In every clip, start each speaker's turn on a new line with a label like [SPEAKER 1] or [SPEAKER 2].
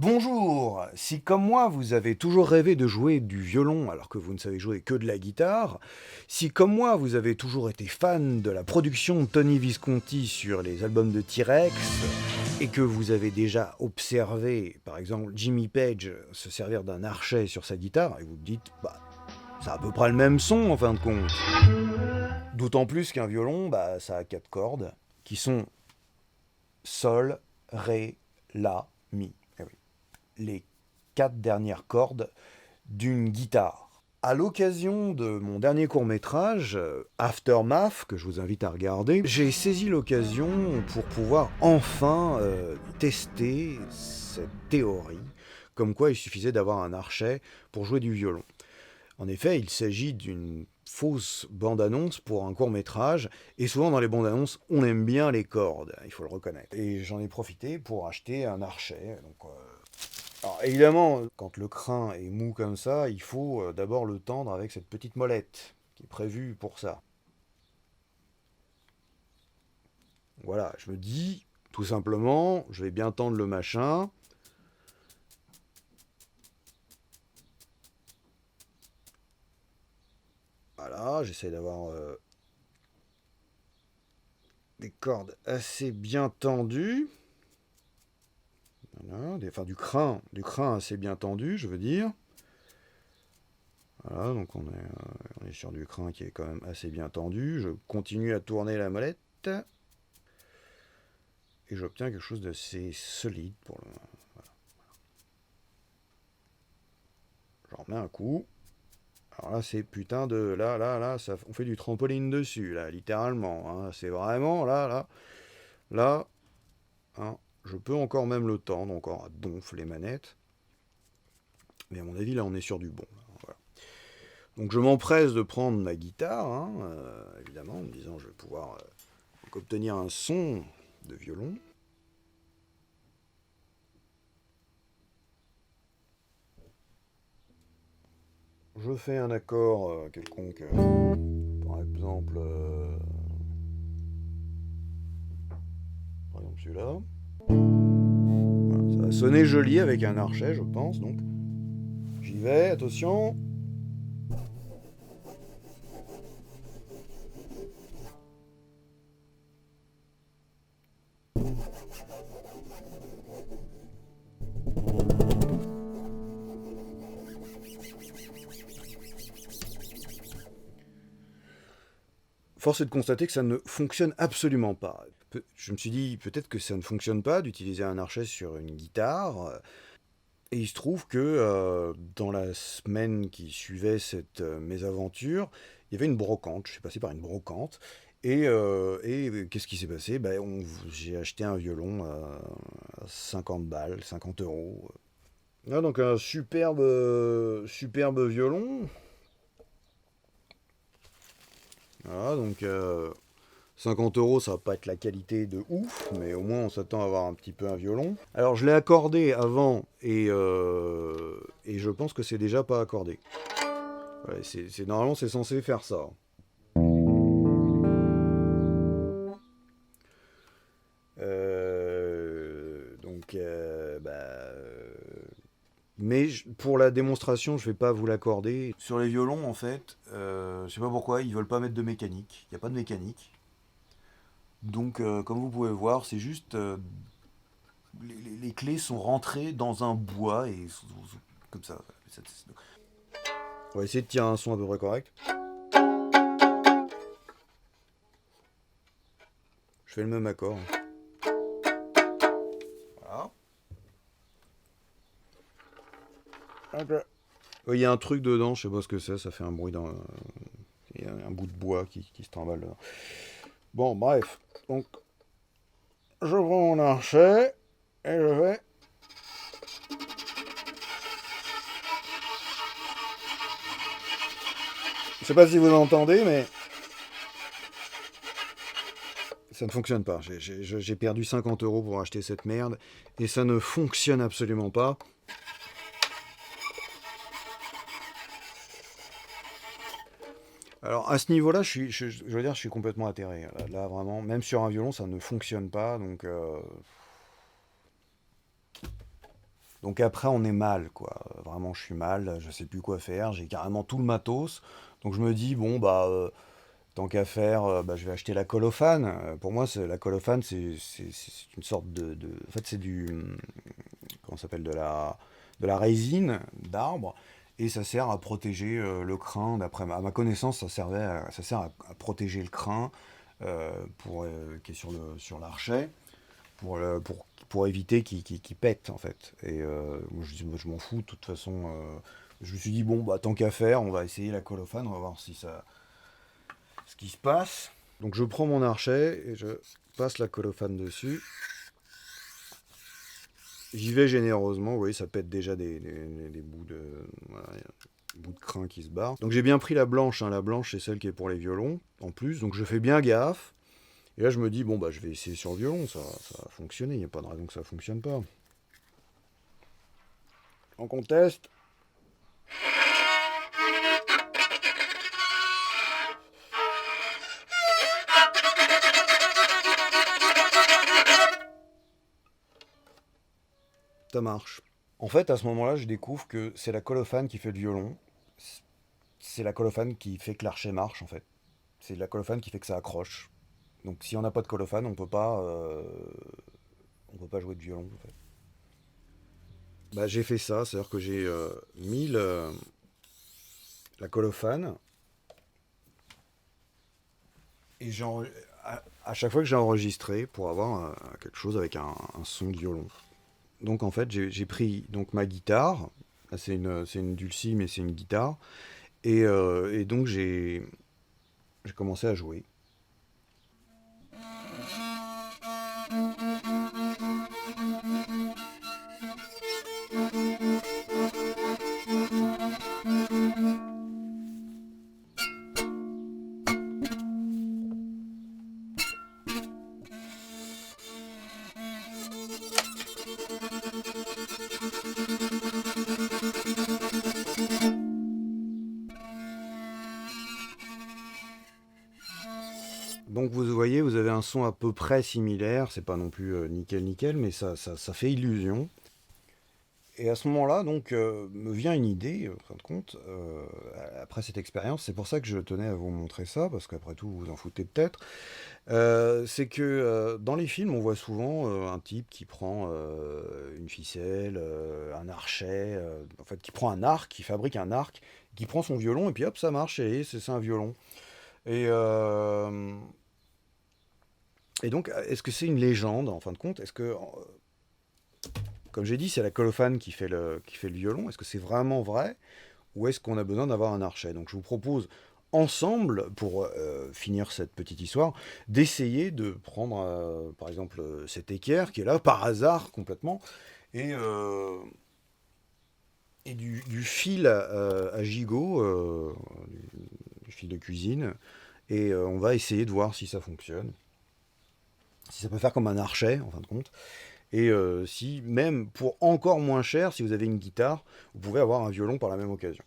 [SPEAKER 1] Bonjour! Si comme moi vous avez toujours rêvé de jouer du violon alors que vous ne savez jouer que de la guitare, si comme moi vous avez toujours été fan de la production de Tony Visconti sur les albums de T-Rex, et que vous avez déjà observé par exemple Jimmy Page se servir d'un archet sur sa guitare, et vous vous dites, bah c'est à peu près le même son en fin de compte. D'autant plus qu'un violon, bah ça a quatre cordes qui sont Sol, Ré, La, Mi. Eh oui, les quatre dernières cordes d'une guitare. À l'occasion de mon dernier court-métrage, Aftermath, que je vous invite à regarder, j'ai saisi l'occasion pour pouvoir enfin tester cette théorie, comme quoi il suffisait d'avoir un archet pour jouer du violon. En effet, il s'agit d'une fausse bande-annonce pour un court-métrage, et souvent dans les bandes-annonces, on aime bien les cordes, il faut le reconnaître. Et j'en ai profité pour acheter un archet. Alors évidemment, quand le crin est mou comme ça, il faut d'abord le tendre avec cette petite molette qui est prévue pour ça. Voilà, je me dis, tout simplement, je vais bien tendre le machin. Voilà, j'essaie d'avoir des cordes assez bien tendues. Voilà, enfin du crin assez bien tendu, je veux dire. Voilà, donc on est sur du crin qui est quand même assez bien tendu. Je continue à tourner la molette. Et j'obtiens quelque chose d'assez solide pour le. J'en remets un coup. Alors là, c'est putain de. Là, ça, on fait du trampoline dessus, là, littéralement. Hein. C'est vraiment là, hein, je peux encore même le tendre, encore à donf les manettes. Mais à mon avis, là, on est sur du bon. Voilà. Donc je m'empresse de prendre ma guitare, hein, évidemment, en me disant je vais pouvoir obtenir un son de violon. Je fais un accord quelconque, par exemple, celui-là. Voilà, ça va sonner joli avec un archet, je pense, donc j'y vais, attention. Force est de constater que ça ne fonctionne absolument pas. Je me suis dit peut-être que ça ne fonctionne pas d'utiliser un archet sur une guitare. Et il se trouve que dans la semaine qui suivait cette mésaventure, il y avait une brocante. Je suis passé par une brocante. Et qu'est-ce qui s'est passé? J'ai acheté un violon à 50 balles, 50 euros. Ah, donc un superbe violon. Voilà, donc 50 euros, ça va pas être la qualité de ouf, mais au moins on s'attend à avoir un petit peu un violon. Alors je l'ai accordé avant et je pense que c'est déjà pas accordé. Ouais, normalement c'est censé faire ça. Mais pour la démonstration, je vais pas vous l'accorder. Sur les violons, en fait, je sais pas pourquoi, ils veulent pas mettre de mécanique. Il n'y a pas de mécanique. Donc, comme vous pouvez voir, c'est juste les clés sont rentrées dans un bois et comme ça. On va essayer de tirer un son à peu près correct. Je fais le même accord. Voilà. Il y a un truc dedans, je sais pas ce que c'est, ça fait un bruit dans. Il y a un bout de bois qui se trimballe dedans. Bon, bref. Donc, je prends mon archet et je vais. Je sais pas si vous entendez, mais ça ne fonctionne pas. J'ai perdu 50 euros pour acheter cette merde et ça ne fonctionne absolument pas. Alors à ce niveau-là, je veux dire, je suis complètement atterré. Là, vraiment, même sur un violon, ça ne fonctionne pas. Donc, Donc après, on est mal, quoi. Vraiment, je suis mal, je sais plus quoi faire, j'ai carrément tout le matos. Donc je me dis, bon, bah, tant qu'à faire, bah, je vais acheter la colophane. Pour moi, la colophane, c'est une sorte En fait, c'est comment ça s'appelle, de la résine d'arbre. Et ça sert à protéger le crin. À ma connaissance, ça sert à protéger le crin qui est sur l'archet pour éviter qu'il pète en fait. Et moi, je m'en fous de toute façon. Je me suis dit bon bah tant qu'à faire, on va essayer la colophane, on va voir ce qui se passe. Donc je prends mon archet et je passe la colophane dessus. J'y vais généreusement, vous voyez, ça pète déjà des bouts voilà, des bouts de crin qui se barrent. Donc j'ai bien pris la blanche, hein. La blanche c'est celle qui est pour les violons en plus, donc je fais bien gaffe. Et là je me dis bon bah je vais essayer sur le violon, ça a fonctionné, il n'y a pas de raison que ça fonctionne pas. On conteste. Ça marche. En fait, à ce moment-là, je découvre que c'est la colophane qui fait le violon. C'est la colophane qui fait que l'archet marche, en fait. C'est la colophane qui fait que ça accroche. Donc, si on n'a pas de colophane, on peut pas jouer de violon, en fait. Bah, j'ai fait ça, c'est-à-dire que j'ai mis la colophane et à chaque fois que j'ai enregistré pour avoir quelque chose avec un son de violon. Donc en fait, j'ai pris donc ma guitare. Là, c'est une Dulcie, mais c'est une guitare. Et donc j'ai commencé à jouer. Donc vous voyez, vous avez un son à peu près similaire. C'est pas non plus nickel nickel, mais ça fait illusion. Et à ce moment-là, donc, me vient une idée, en fin de compte, après cette expérience. C'est pour ça que je tenais à vous montrer ça, parce qu'après tout, vous vous en foutez peut-être. C'est que dans les films, on voit souvent un type qui prend une ficelle, un archet, en fait, qui prend un arc, qui fabrique un arc, qui prend son violon, et puis hop, ça marche, et c'est un violon. Et, et donc, est-ce que c'est une légende, en fin de compte? Est-ce que, comme j'ai dit, c'est la colophane qui fait le violon. Est-ce que c'est vraiment vrai? Ou est-ce qu'on a besoin d'avoir un archet? Donc je vous propose ensemble, pour finir cette petite histoire, d'essayer de prendre, par exemple, cet équerre qui est là par hasard complètement, et, euh, et du fil à gigot, du fil de cuisine, et on va essayer de voir si ça fonctionne, si ça peut faire comme un archet en fin de compte. Et si, même pour encore moins cher, si vous avez une guitare, vous pouvez avoir un violon par la même occasion.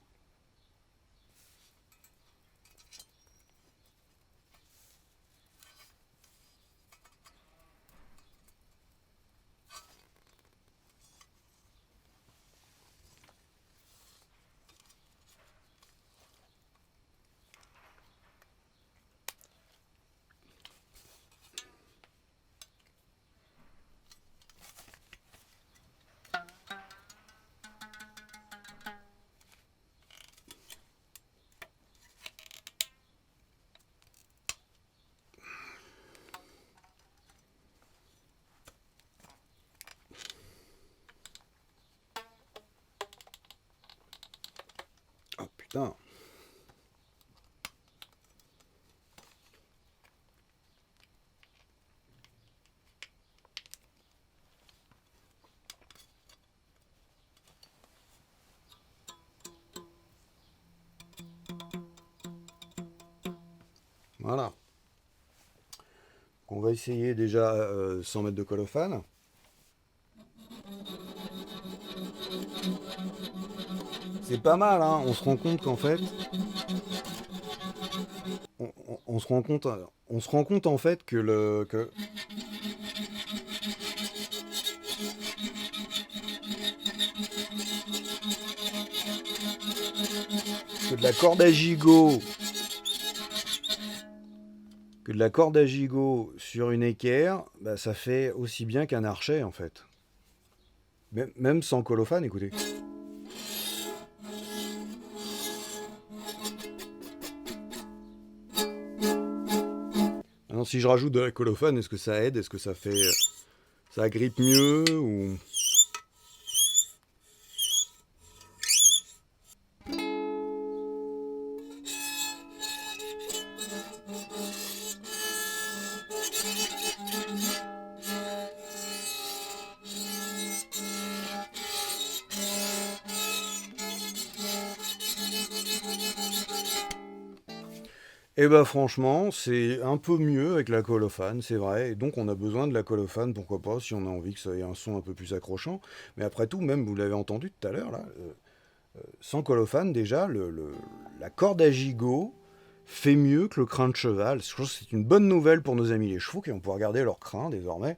[SPEAKER 1] Oh putain. Voilà. On va essayer déjà 100 mètres de colophane. C'est pas mal, hein. On se rend compte qu'en fait, on se rend compte en fait de la corde à gigot, sur une équerre, bah, ça fait aussi bien qu'un archet en fait. Même sans colophane, écoutez. Alors, si je rajoute de la colophane, est-ce que ça aide? Est-ce que ça fait. Ça agrippe mieux ou. Eh ben franchement, c'est un peu mieux avec la colophane, c'est vrai. Et donc on a besoin de la colophane, pourquoi pas, si on a envie que ça ait un son un peu plus accrochant. Mais après tout, même vous l'avez entendu tout à l'heure, là, sans colophane déjà, la corde à gigot fait mieux que le crin de cheval. Je pense que c'est une bonne nouvelle pour nos amis les chevaux qui vont pouvoir garder leur crin désormais.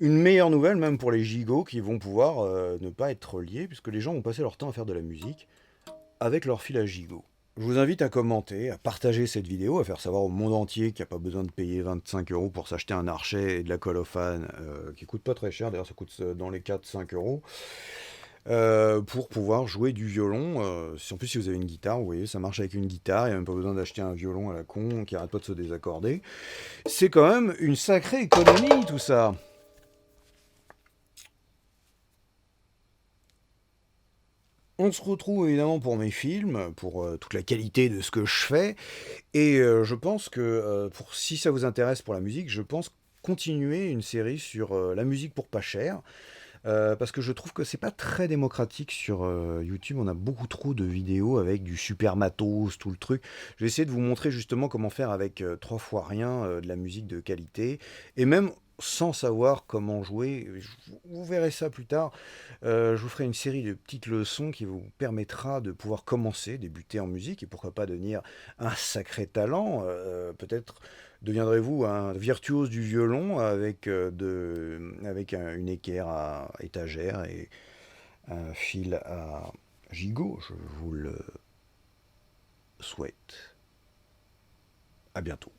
[SPEAKER 1] Une meilleure nouvelle même pour les gigots qui vont pouvoir ne pas être liés, puisque les gens vont passer leur temps à faire de la musique avec leur fil à gigot. Je vous invite à commenter, à partager cette vidéo, à faire savoir au monde entier qu'il n'y a pas besoin de payer 25 euros pour s'acheter un archet et de la colophane, qui coûte pas très cher, d'ailleurs ça coûte dans les 4-5 euros, pour pouvoir jouer du violon. En plus, si vous avez une guitare, vous voyez, ça marche avec une guitare, il n'y a même pas besoin d'acheter un violon à la con qui arrête pas de se désaccorder. C'est quand même une sacrée économie tout ça. On se retrouve évidemment pour mes films, pour toute la qualité de ce que je fais. Et je pense que si ça vous intéresse pour la musique, je pense continuer une série sur la musique pour pas cher. Parce que je trouve que c'est pas très démocratique sur YouTube. On a beaucoup trop de vidéos avec du super matos, tout le truc. Je vais essayer de vous montrer justement comment faire avec 3 fois rien de la musique de qualité. Et même sans savoir comment jouer, vous verrez ça plus tard. Je vous ferai une série de petites leçons qui vous permettra de pouvoir commencer, débuter en musique et pourquoi pas devenir un sacré talent. Peut-être deviendrez-vous un virtuose du violon avec une équerre à étagère et un fil à gigot. Je vous le souhaite. À bientôt.